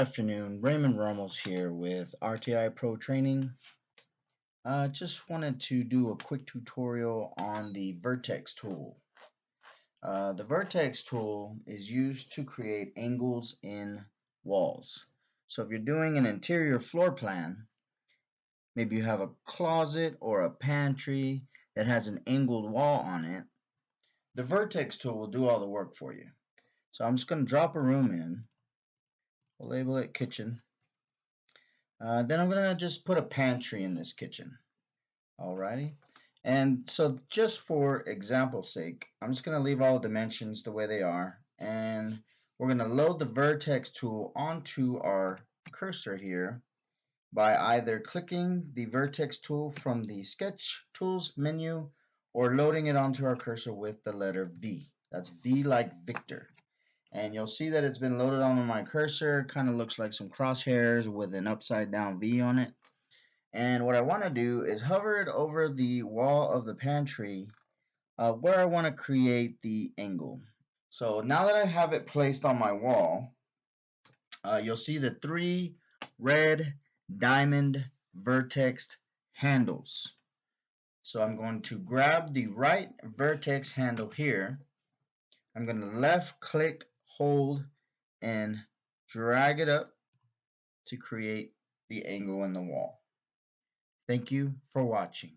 afternoon, Raymond Ramos here with RTI Pro Training. Just wanted to do a quick tutorial on the Vertex tool. The Vertex tool is used to create angles in walls. So if you're doing an interior floor plan, maybe you have a closet or a pantry that has an angled wall on it, the Vertex tool will do all the work for you. So I'm just going to drop a room in. We'll label it kitchen. Then I'm going to just put a pantry in this kitchen. Alrighty. And so just for example's sake, I'm just going to leave all the dimensions the way they are. And we're going to load the Vertex tool onto our cursor here by either clicking the Vertex tool from the Sketch Tools menu or loading it onto our cursor with the letter V. That's V like Victor. And you'll see that it's been loaded onto my cursor. Kind of looks like some crosshairs with an upside down V on it. And what I want to do is hover it over the wall of the pantry where I want to create the angle. So now that I have it placed on my wall, you'll see the three red diamond vertex handles. So I'm going to grab the right vertex handle here. I'm going to left click, hold, and drag it up to create the angle in the wall. Thank you for watching.